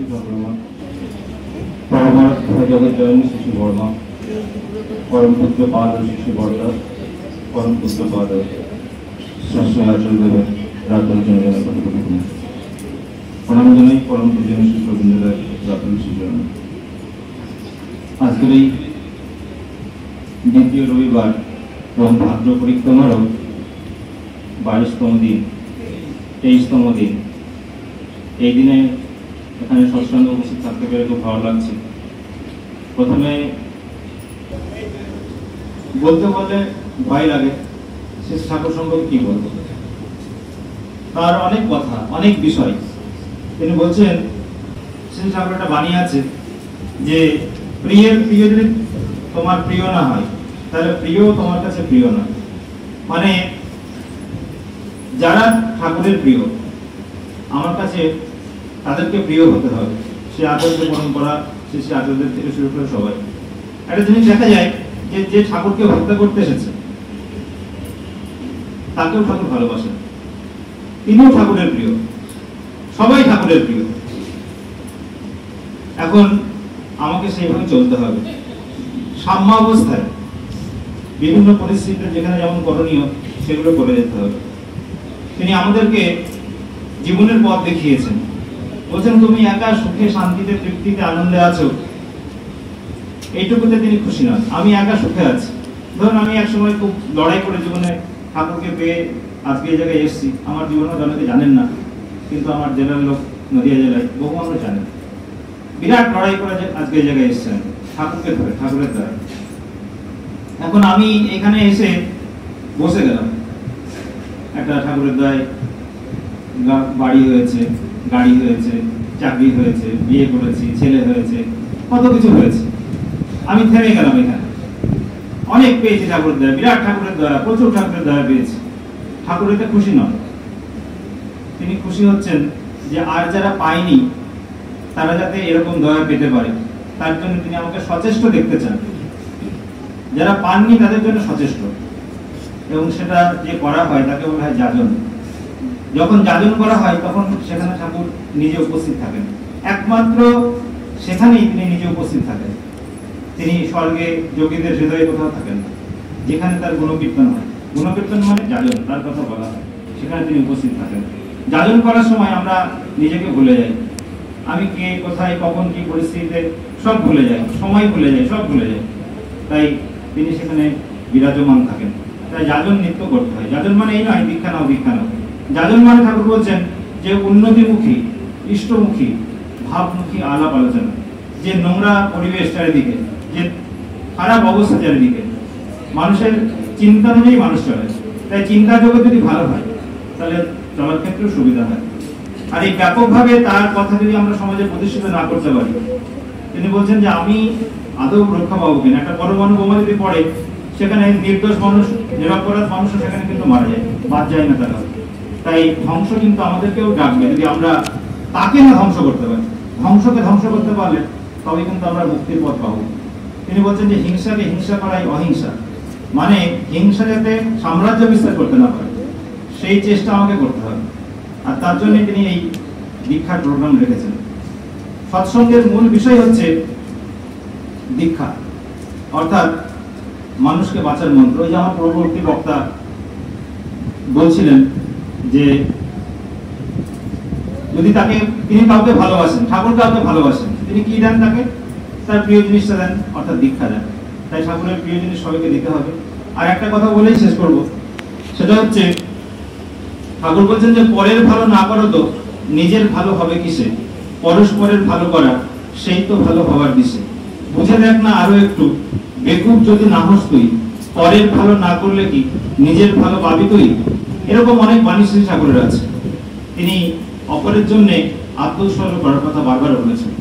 শিশু চন্দ্রমা, পরমারাধ্য জগৎ জননী শিশু বর্মা, পরম পুত্র পাদ শিশু বর্দা, পরম পুত্র পাদ শ্রী আচল দেবের রাতন জনগণের কথা প্রণাম জানাই পরম পূজনীয় শিশু রবীন্দ্রনাথ রাতন শিশু। আজকের এই দ্বিতীয় রবিবার এবং ভাদ্র পরিক্রমারও 22তম দিন, 23তম দিন, এই দিনে এখানে সৎসঙ্গে উপস্থিত থাকতে পেরে খুব ভালো লাগছে। প্রথমে বলতে বললে ভয় লাগে, সে ঠাকুর সম্পর্কে কি বলবো, তার অনেক কথা, অনেক বিষয়। তিনি বলছেন, শ্রী ঠাকুর একটা বাণী আছে যে প্রিয়ের প্রিয় যদি তোমার প্রিয় না হয় তাহলে প্রিয় তোমার কাছে প্রিয় না। মানে যারা ঠাকুরের প্রিয় আমার কাছে তাদেরকে প্রিয় হতে হবে। সে আচার্য পরম্পরা, সে আচার্যদের থেকে শুরু করে সবাই। একটা জিনিস দেখা যায় যে যে ঠাকুরকে হত্যা করতে এসেছে তাকেও ঠাকুর ভালোবাসেন, তিনিও ঠাকুরের প্রিয়, সবাই ঠাকুরের প্রিয়। এখন আমাকে সেইভাবে চলতে হবে, সাম্যাবস্থায় বিভিন্ন পরিস্থিতিতে যেখানে যেমন করণীয় সেগুলো করে যেতে হবে। তিনি আমাদেরকে জীবনের পথ দেখিয়েছেন। বলছেন, তুমি একা সুখে শান্তিতে তৃপ্তিতে আনন্দে আছো, এইটুকুতে তিনি খুশি নন। আমি একা সুখে আছি। ধরুন আমি একসময় খুব লড়াই করে জীবনে ঠাকুরকে পেয়ে আজকে এই জায়গায় এসেছি। আমার জীবনেও অনেকে জানেন না, কিন্তু আমার জেলার লোক নদিয়া জেলায় বহু মানুষ জানেন। বিরাট লড়াই করে আজকে এই জায়গায় এসেছেন ঠাকুরকে ধরে, ঠাকুরের দ্বারা। এখন আমি এখানে এসে বসে গেলাম, একটা ঠাকুরের দয়ায় বাড়ি হয়েছে, গাড়ি হয়েছে, চাকরি হয়েছে, বিয়ে করেছি, ছেলে হয়েছে, কত কিছু হয়েছে। আমি থেমে গেলাম এখানে। অনেক পেয়েছি ঠাকুরের দয়া, বিরাট ঠাকুরের দয়া, প্রচুর ঠাকুরের দয়া পেয়েছি। ঠাকুর এতে খুশি নন। তিনি খুশি হচ্ছেন যে আর যারা পায়নি তারা যাতে এরকম দয়া পেতে পারে, তার জন্য তিনি আমাকে সচেষ্ট দেখতে চান। যারা পাননি তাদের জন্য সচেষ্ট, এবং সেটা যে করা হয় তাকে বলা হয় যাজন। যখন যাজন করা হয় তখন সেখানে ঠাকুর নিজে উপস্থিত থাকেন। একমাত্র সেখানেই তিনি নিজে উপস্থিত থাকেন। তিনি স্বর্গে যোগীদের হৃদয়ে কোথাও থাকেন না। যেখানে তার গুণকীর্তন হয়, গুণকীর্তন মানে যাজন, তার কথা বলা হয়, সেখানে তিনি উপস্থিত থাকেন। যাজন করার সময় আমরা নিজেকে ভুলে যাই। আমি কে, কোথায়, কখন, কি পরিস্থিতিতে সব ভুলে যাই, সময় ভুলে যাই, সব ভুলে যাই। তাই তিনি সেখানে বিরাজমান থাকেন। তাই যাজন নিত্য করতে হয়। যাজন মানে এই নয় দীক্ষা নাও, দীক্ষা নাও। যাজন মানে ঠাকুর বলছেন যে উন্নতিমুখী, ইষ্টমুখী, ভাবমুখী আলাপ আলোচনা। যে নোংরা পরিবেশ চারিদিকে, যে খারাপ অবস্থা চারিদিকে, মানুষের চিন্তা অনুযায়ী মানুষ চলে। তাই চিন্তা জগৎ যদি ভালো হয় তাহলে চলার ক্ষেত্রেও সুবিধা হয়। আর এই ব্যাপকভাবে তার কথা যদি আমরা সমাজে প্রতিষ্ঠিত না করতে পারি, তিনি বলছেন যে আমি আদৌ রক্ষা পাবো কিনা। একটা পরমাণু বোমা যদি পড়ে, সেখানে নির্দোষ মানুষ, নিরপরাধ মানুষ সেখানে কিন্তু মারা যায়, বাদ যায় না তারা। তাই ধ্বংস কিন্তু আমাদেরকেও ডাকবে যদি আমরা তাকে না ধ্বংস করতে পারি। ধ্বংসকে ধ্বংস করতে পারলে তবে কিন্তু আমরা মুক্তির পথ পাবো। তিনি বলছেন যে হিংসাকে হিংসা করাই অহিংসা, মানে হিংসা যাতে সাম্রাজ্য বিস্তার করতে না পারে সেই চেষ্টা আমাকে করতে হবে। আর তার জন্য তিনি এই দীক্ষার প্রোগ্রাম রেখেছেন। সৎসঙ্গের মূল বিষয় হচ্ছে দীক্ষা, অর্থাৎ মানুষকে বাঁচার মন্ত্র। ওই যে আমার পূর্ববর্তী বক্তা বলছিলেন যে যদি তাকে, তিনি কাউকে ভালোবাসেন, ঠাকুর কাউকে ভালোবাসেন, তিনি কি দেন তাকে? তার প্রিয় জিনিসটা দেন, অর্থাৎ দীক্ষা দেন। তাই ঠাকুরের প্রিয় জিনিস সবাইকে দিতে হবে। আর একটা কথা বলেই শেষ করব, সেটা হচ্ছে ঠাকুর বলছেন যে পরের ভালো না করো তো নিজের ভালো হবে কিসে, পরস্পরের ভালো করা সেই তো ভালো হওয়ার দিশে। বুঝে দেখ না আরো একটু, বেকুব যদি না হস তুই, পরের ভালো না করলে কি নিজের ভালো পাবি তুই। এরকম অনেক বাণী শ্রী ঠাকুরের আছে। তিনি অপরের জন্য আত্মোৎসর্গ করার কথা বারবার বলেছেন।